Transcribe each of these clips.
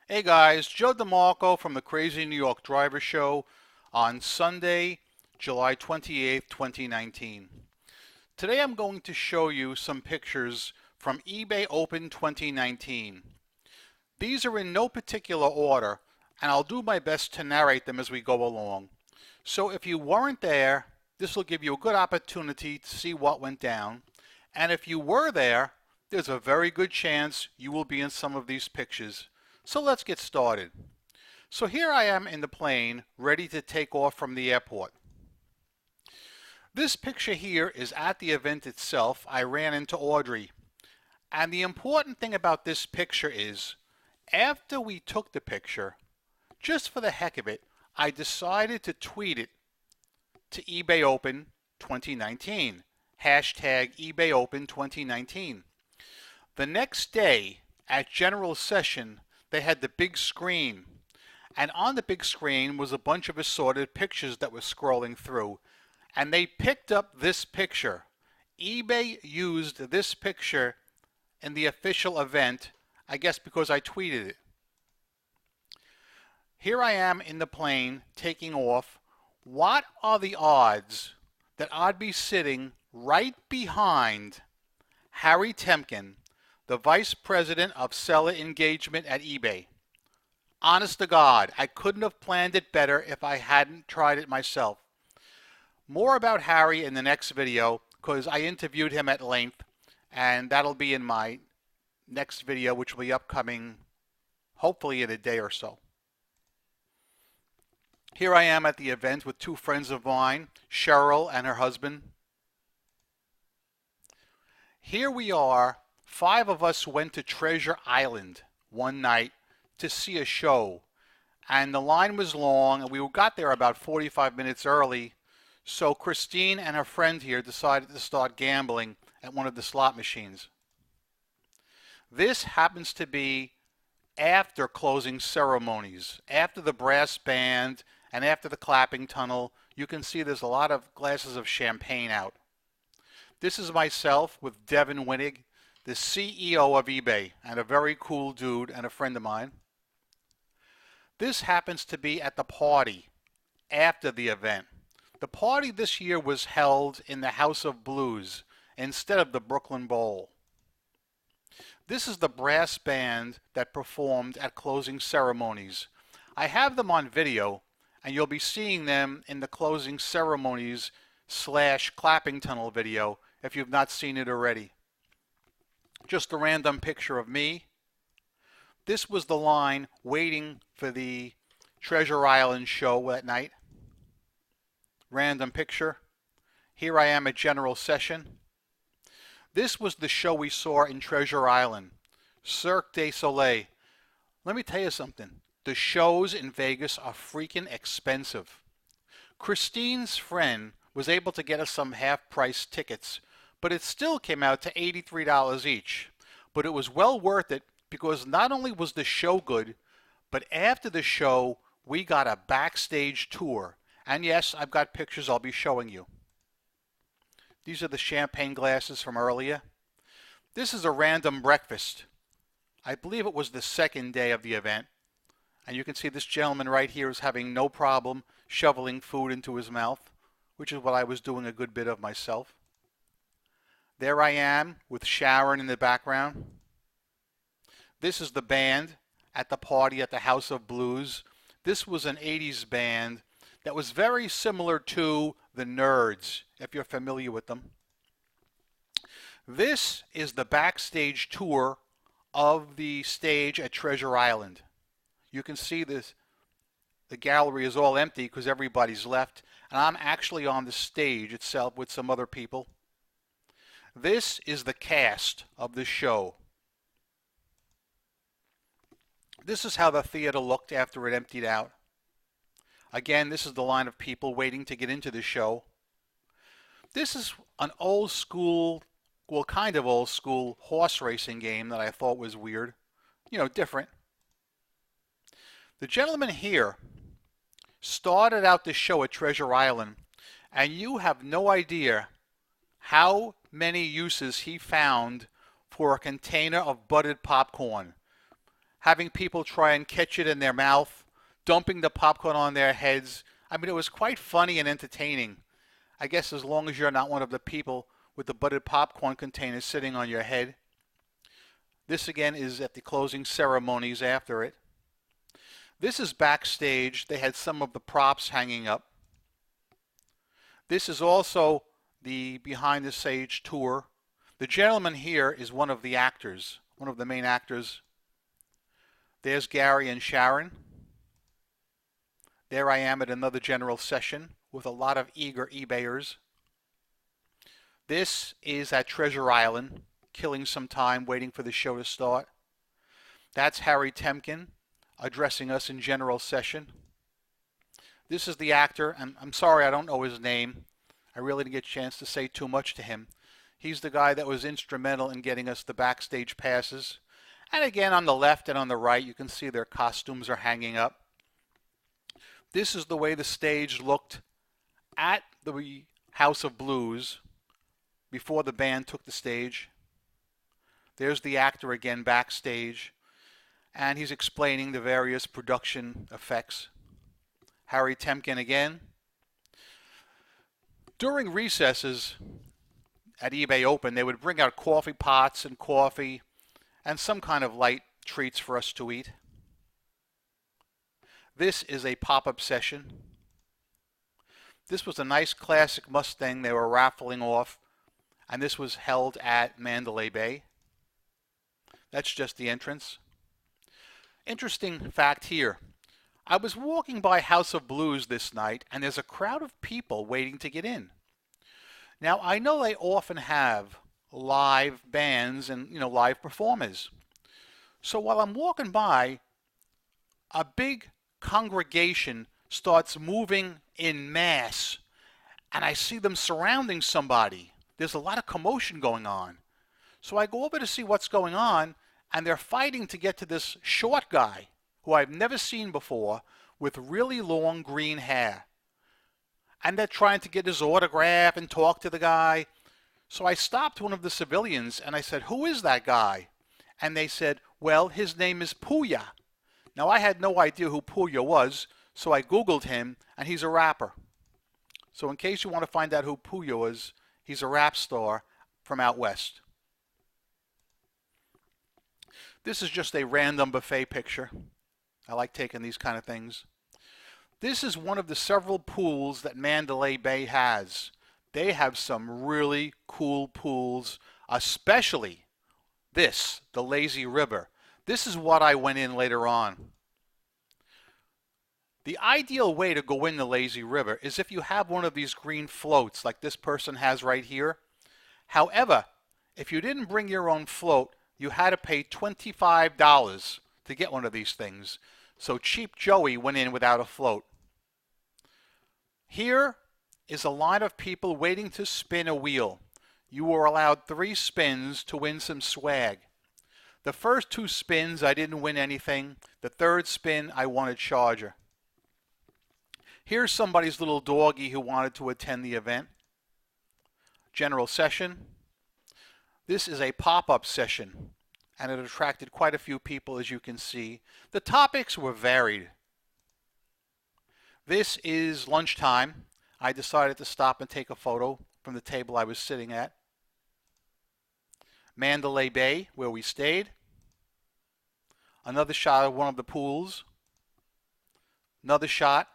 Hey guys, Joe DeMarco from the Crazy New York Driver Show on Sunday, July 28th, 2019. Today I'm going to show you some pictures from eBay Open 2019. These are in no particular order, and I'll do my best to narrate them as we go along. So if you weren't there, this will give you a good opportunity to see what went down. And if you were there, there's a very good chance you will be in some of these pictures. So let's get started. So here I am in the plane, ready to take off from the airport. This picture here is at the event itself. I ran into Audrey. And the important thing about this picture is, after we took the picture, just for the heck of it, I decided to tweet it to eBay Open 2019. Hashtag eBay Open 2019. The next day, at General Session, they had the big screen, and on the big screen was a bunch of assorted pictures that were scrolling through, and they picked up this picture. eBay used this picture in the official event, I guess because I tweeted it. Here I am in the plane taking off. What are the odds that I'd be sitting right behind Harry Temkin, the Vice President of Seller Engagement at eBay? Honest to God, I couldn't have planned it better if I hadn't tried it myself. More about Harry in the next video because I interviewed him at length, and that'll be in my next video, which will be upcoming hopefully in a day or so. Here I am at the event with two friends of mine, Cheryl and her husband. Here we are. 5 of us went to Treasure Island one night to see a show, and the line was long, and we got there about 45 minutes early, so Christine and her friend here decided to start gambling at one of the slot machines. This happens to be after closing ceremonies, after the brass band and after the clapping tunnel. You can see there's a lot of glasses of champagne out. This is myself with Devin Winnig, the CEO of eBay, and a very cool dude and a friend of mine. This happens to be at the party after the event. The party this year was held in the House of Blues instead of the Brooklyn Bowl. This is the brass band that performed at closing ceremonies. I have them on video, and you'll be seeing them in the closing ceremonies / clapping tunnel video if you've not seen it already. Just a random picture of me. This was the line waiting for the Treasure Island show that night. Random picture. Here I am at General Session. This was the show we saw in Treasure Island, Cirque du Soleil. Let me tell you something. The shows in Vegas are freaking expensive. Christine's friend was able to get us some half-price tickets, but it still came out to $83 each. But it was well worth it because not only was the show good, but after the show, we got a backstage tour. And yes, I've got pictures I'll be showing you. These are the champagne glasses from earlier. This is a random breakfast. I believe it was the second day of the event. And you can see this gentleman right here is having no problem shoveling food into his mouth, which is what I was doing a good bit of myself. There I am with Sharon in the background. This is the band at the party at the House of Blues. This was an 80s band that was very similar to the Nerds, if you're familiar with them. This is the backstage tour of the stage at Treasure Island. You can see this. The gallery is all empty because everybody's left, and I'm actually on the stage itself with some other people. This is the cast of the show. This is how the theater looked after it emptied out. Again, this is the line of people waiting to get into the show. This is an old school, well, kind of old school horse racing game that I thought was weird. You know, different. The gentleman here started out the show at Treasure Island, and you have no idea how many uses he found for a container of buttered popcorn. having people try and catch it in their mouth, dumping the popcorn on their heads. I mean, it was quite funny and entertaining. I guess as long as you're not one of the people with the buttered popcorn container sitting on your head. This again is at the closing ceremonies after it. This is backstage. They had some of the props hanging up. This is also the behind the stage tour. The gentleman here is one of the actors, one of the main actors. There's Gary and Sharon. There I am at another general session with a lot of eager eBayers. This is at Treasure Island, killing some time waiting for the show to start. That's Harry Temkin addressing us in general session. This is the actor, and I'm sorry I don't know his name. I really didn't get a chance to say too much to him. He's the guy that was instrumental in getting us the backstage passes. And again, on the left and on the right, you can see their costumes are hanging up. This is the way the stage looked at the House of Blues before the band took the stage. There's the actor again backstage, and he's explaining the various production effects. Harry Temkin again. During recesses at eBay Open, they would bring out coffee pots and coffee and some kind of light treats for us to eat. This is a pop-up session. This was a nice classic Mustang they were raffling off, and this was held at Mandalay Bay. That's just the entrance. Interesting fact here. I was walking by House of Blues this night, and there's a crowd of people waiting to get in. Now, I know they often have live bands and, live performers. So while I'm walking by, a big congregation starts moving in mass, and I see them surrounding somebody. There's a lot of commotion going on. So I go over to see what's going on, and they're fighting to get to this short guy who I've never seen before with really long green hair. And they're trying to get his autograph and talk to the guy. So I stopped one of the civilians and I said, "Who is that guy?" And they said, "Well, his name is Puya." Now I had no idea who Puya was, so I Googled him, and he's a rapper. So in case you want to find out who Puya was, he's a rap star from out west. This is just a random buffet picture. I like taking these kind of things. This is one of the several pools that Mandalay Bay has. They have some really cool pools, especially this, the Lazy River. This is what I went in later on. The ideal way to go in the Lazy River is if you have one of these green floats like this person has right here. However, if you didn't bring your own float, you had to pay $25 to get one of these things. So Cheap Joey went in without a float. Here is a line of people waiting to spin a wheel. You were allowed 3 spins to win some swag. The first 2 spins I didn't win anything. The third spin I won a charger. Here's somebody's little doggy who wanted to attend the event. General session. This is a pop-up session, and it attracted quite a few people, as you can see. The topics were varied. This is lunchtime. I decided to stop and take a photo from the table I was sitting at. Mandalay Bay, where we stayed. Another shot of one of the pools. Another shot.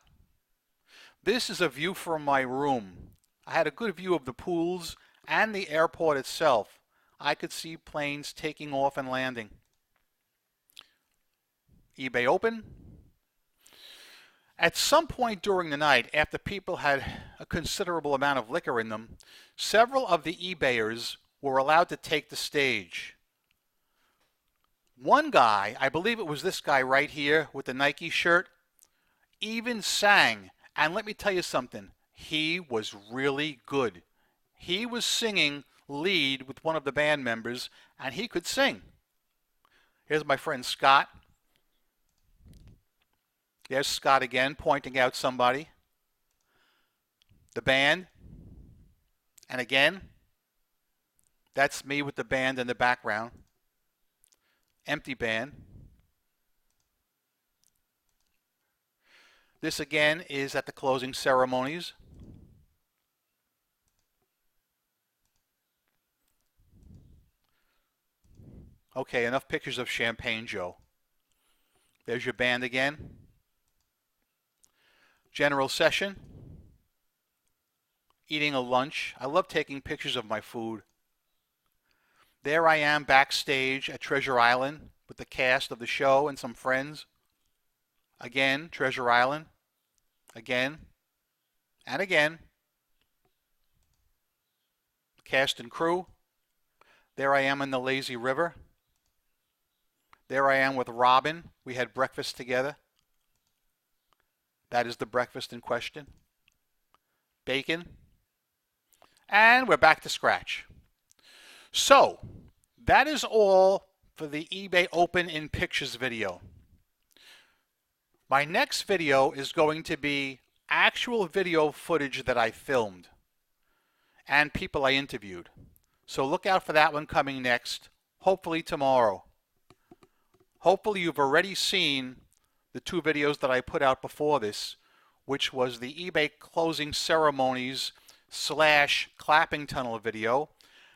This is a view from my room. I had a good view of the pools and the airport itself. I could see planes taking off and landing. eBay Open. At some point during the night, after people had a considerable amount of liquor in them, several of the eBayers were allowed to take the stage. One guy, I believe it was this guy right here with the Nike shirt, even sang. And let me tell you something, he was really good. He was singing lead with one of the band members, and he could sing. Here's my friend Scott. There's Scott again, pointing out somebody. The band. And again, that's me with the band in the background. Empty band. This again is at the closing ceremonies. Okay, enough pictures of Champagne Joe. There's your band again. General session. Eating a lunch. I love taking pictures of my food. There I am backstage at Treasure Island with the cast of the show and some friends. Again, Treasure Island. Again. And again. Cast and crew. There I am in the lazy river. There I am with Robin. We had breakfast together. That is the breakfast in question. Bacon. And we're back to scratch. So, that is all for the eBay Open in Pictures video. My next video is going to be actual video footage that I filmed and people I interviewed. So look out for that one coming next, hopefully tomorrow. Hopefully you've already seen the 2 videos that I put out before this, which was the eBay closing ceremonies / clapping tunnel video,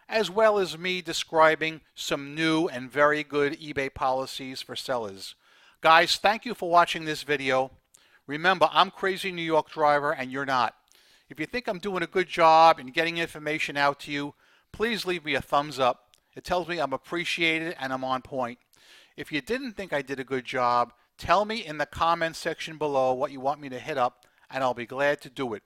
as well as me describing some new and very good eBay policies for sellers. Guys, thank you for watching this video. Remember, I'm Crazy New York Driver and you're not. If you think I'm doing a good job in getting information out to you, please leave me a thumbs up. It tells me I'm appreciated and I'm on point. If you didn't think I did a good job, tell me in the comment section below what you want me to hit up and I'll be glad to do it.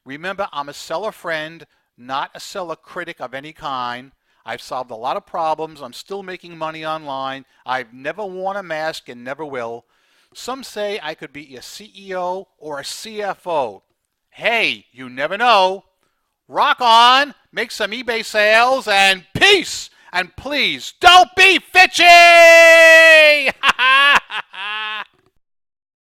Remember, I'm a seller friend, not a seller critic of any kind. I've solved a lot of problems. I'm still making money online. I've never worn a mask and never will. Some say I could be a CEO or a CFO. Hey, you never know. Rock on, make some eBay sales, and peace! And please, don't be fitchy!